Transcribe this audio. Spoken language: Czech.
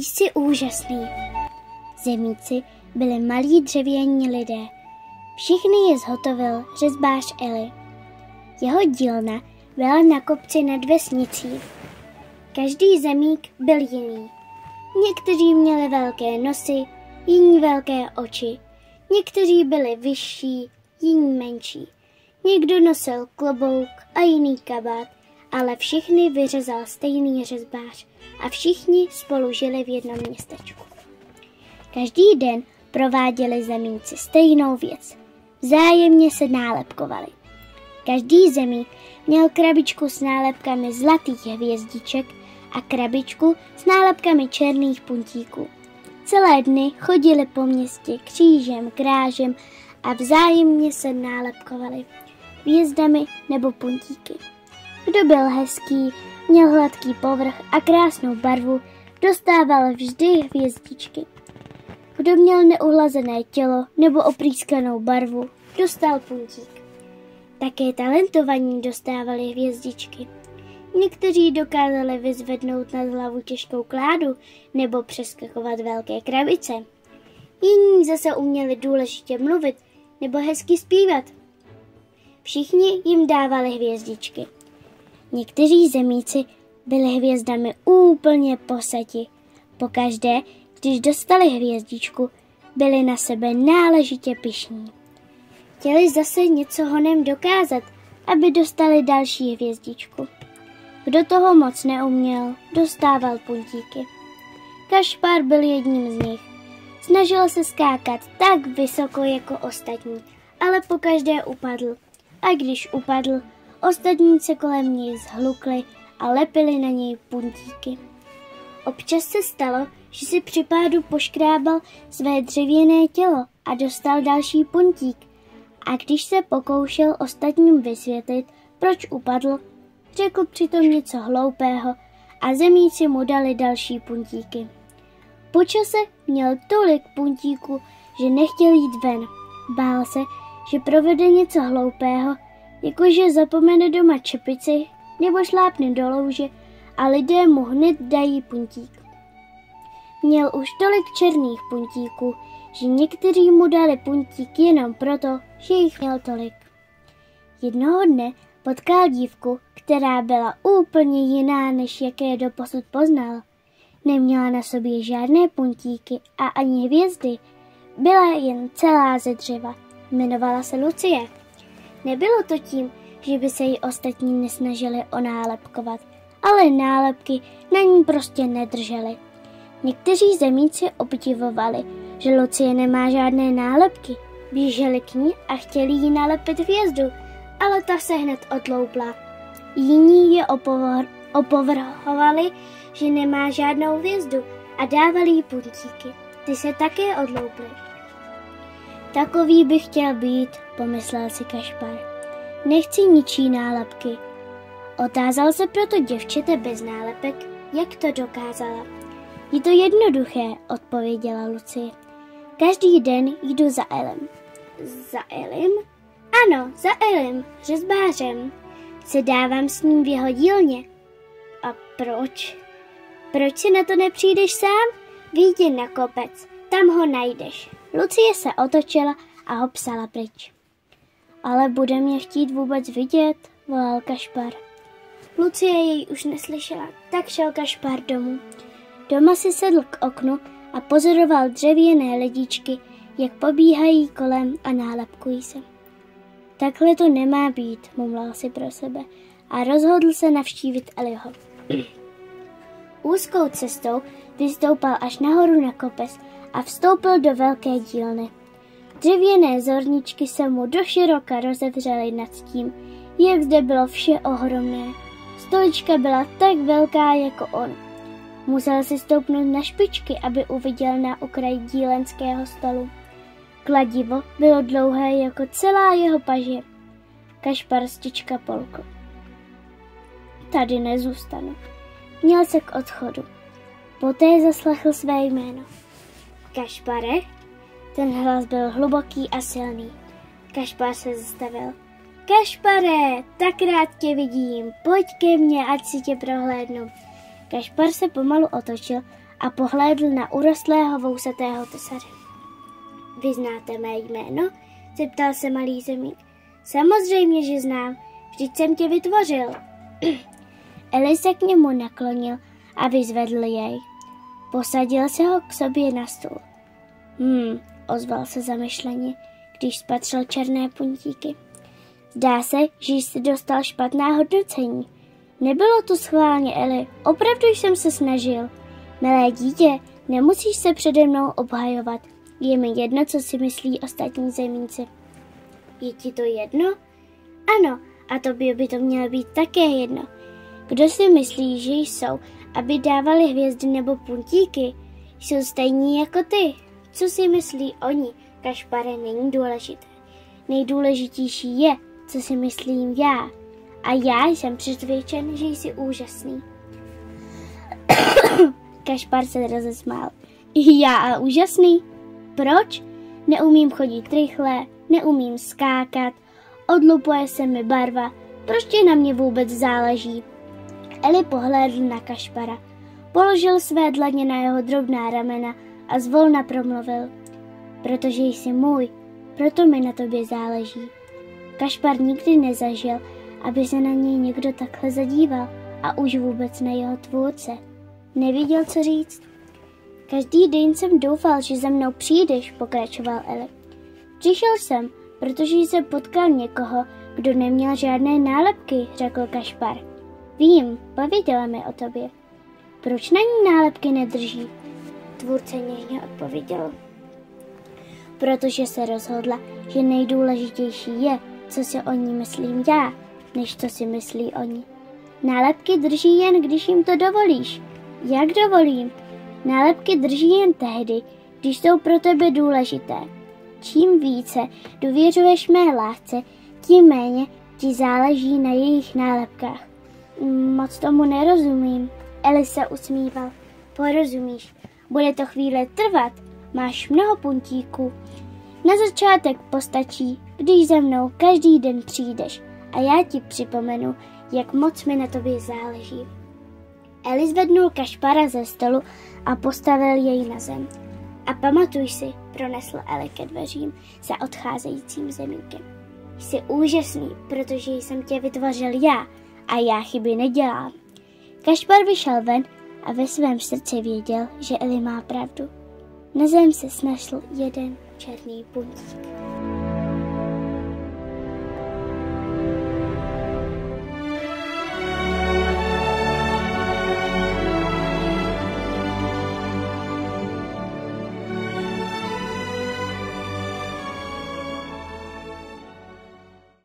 Jsi úžasný. Zemíci byli malí dřevění lidé. Všichni je zhotovil řezbář Eli. Jeho dílna byla na kopci nad vesnicí. Každý zemík byl jiný. Někteří měli velké nosy, jiní velké oči. Někteří byli vyšší, jiní menší. Někdo nosil klobouk a jiný kabát, ale všichni vyřezal stejný řezbář a všichni spolu žili v jednom městečku. Každý den prováděli zemíci stejnou věc. Vzájemně se nálepkovali. Každý zemík měl krabičku s nálepkami zlatých hvězdiček a krabičku s nálepkami černých puntíků. Celé dny chodili po městě křížem, krážem a vzájemně se nálepkovali hvězdami nebo puntíky. Kdo byl hezký, měl hladký povrch a krásnou barvu, dostával vždy hvězdičky. Kdo měl neuhlazené tělo nebo oprýskanou barvu, dostal puntík. Také talentovaní dostávali hvězdičky. Někteří dokázali vyzvednout nad hlavu těžkou kládu nebo přeskakovat velké krabice. Jiní zase uměli důležitě mluvit nebo hezky zpívat. Všichni jim dávali hvězdičky. Někteří zemíci byli hvězdami úplně posati. Pokaždé, když dostali hvězdičku, byli na sebe náležitě pyšní. Chtěli zase něco honem dokázat, aby dostali další hvězdičku. Kdo toho moc neuměl, dostával puntíky. Kašpar byl jedním z nich. Snažil se skákat tak vysoko jako ostatní, ale pokaždé upadl. A když upadl, ostatní se kolem něj zhlukli a lepili na něj puntíky. Občas se stalo, že si při pádu poškrábal své dřevěné tělo a dostal další puntík. A když se pokoušel ostatním vysvětlit, proč upadl, řekl přitom něco hloupého a zemíci mu dali další puntíky. Po čase měl tolik puntíků, že nechtěl jít ven. Bál se, že provede něco hloupého, jakože zapomene doma čepici nebo šlápne do louže a lidé mu hned dají puntík. Měl už tolik černých puntíků, že někteří mu dali puntík jenom proto, že jich měl tolik. Jednoho dne potkal dívku, která byla úplně jiná, než jaké doposud poznal. Neměla na sobě žádné puntíky a ani hvězdy. Byla jen celá ze dřeva. Jmenovala se Lucie. Nebylo to tím, že by se jí ostatní nesnažili onálepkovat, ale nálepky na ní prostě nedržely. Někteří zemíci obdivovali, že Lucie nemá žádné nálepky. Běželi k ní a chtěli jí nalepit hvězdu, ale ta se hned otloupla. Jiní je opovrhovali, že nemá žádnou hvězdu a dávali jí puntíky. Ty se také odlouply. Takový bych chtěl být, pomyslel si Kašpar. Nechci ničí nálepky. Otázal se proto děvčete bez nálepek, jak to dokázala. Je to jednoduché, odpověděla Lucie. Každý den jdu za Elem. Za Elim? Ano, za Elim, řezbářem. Sedávám s ním v jeho dílně. A proč? Proč si na to nepřijdeš sám? Vyjdi na kopec, tam ho najdeš. Lucie se otočila a hopsala pryč. Ale bude mě chtít vůbec vidět, volal Kašpar. Lucie jej už neslyšela, tak šel Kašpar domů. Doma si sedl k oknu a pozoroval dřevěné lidičky, jak pobíhají kolem a nálepkují se. Takhle to nemá být, mumlal si pro sebe a rozhodl se navštívit Eliho. Úzkou cestou vystoupal až nahoru na kopec a vstoupil do velké dílny. Dřevěné zorničky se mu doširoka rozevřely nad tím, jak zde bylo vše ohromné. Stolička byla tak velká jako on. Musel si stoupnout na špičky, aby uviděl na okraji dílenského stolu. Kladivo bylo dlouhé jako celá jeho paže. Kašpar stička polkl. Tady nezůstanu. Měl se k odchodu. Poté zaslechl své jméno. Kašpare? Ten hlas byl hluboký a silný. Kašpar se zastavil. Kašpare, tak rád tě vidím. Pojď ke mně, ať si tě prohlédnu. Kašpar se pomalu otočil a pohlédl na urostlého vousatého tesaře. Vy znáte mé jméno? Zeptal se malý zemík. Samozřejmě, že znám, vždyť jsem tě vytvořil. Eli se k němu naklonil a vyzvedl jej. Posadil se ho k sobě na stůl. Ozval se zamyšleně, když spatřil černé puntíky. Zdá se, že jsi dostal špatná hodnocení. Nebylo to schválně, Eli, opravdu jsem se snažil. Milé dítě, nemusíš se přede mnou obhajovat. Je mi jedno, co si myslí ostatní zemíci. Je ti to jedno? Ano, a tobě by to mělo být také jedno. Kdo si myslí, že jsou, aby dávali hvězdy nebo puntíky? Jsou stejní jako ty. Co si myslí oni, Kašpare, není důležité. Nejdůležitější je, co si myslím já. A já jsem přesvědčen, že jsi úžasný. Kašpar se rozesmál. Já a úžasný? Proč? Neumím chodit rychle, neumím skákat, odlupuje se mi barva, proč ti na mě vůbec záleží? Eli pohlédl na Kašpara, položil své dlaně na jeho drobná ramena a zvolna promluvil. Protože jsi můj, proto mi na tobě záleží. Kašpar nikdy nezažil, aby se na něj někdo takhle zadíval a už vůbec na jeho tvůrce. Nevěděl, co říct. Každý den jsem doufal, že za mnou přijdeš, pokračoval Eli. Přišel jsem, protože jsem potkal někoho, kdo neměl žádné nálepky, řekl Kašpar. Vím, pověděla mi o tobě. Proč na ní nálepky nedrží? Tvůrce něžně odpověděl. Protože se rozhodla, že nejdůležitější je, co si o ní myslím já, než co si myslí oni. Nálepky drží jen, když jim to dovolíš. Jak dovolím? Nálepky drží jen tehdy, když jsou pro tebe důležité. Čím více důvěřuješ mé lásce, tím méně ti záleží na jejich nálepkách. Moc tomu nerozumím. Eli se usmíval. Porozumíš, bude to chvíli trvat, máš mnoho puntíků. Na začátek postačí, když za mnou každý den přijdeš a já ti připomenu, jak moc mi na tobě záleží. Eli zvednul Kašpara ze stolu a postavil jej na zem. A pamatuj si, pronesl Eli ke dveřím za odcházejícím zemíkem. Jsi úžasný, protože jsem tě vytvořil já a já chyby nedělám. Kašpar vyšel ven a ve svém srdci věděl, že Eli má pravdu. Na zem se snašl jeden černý puntík.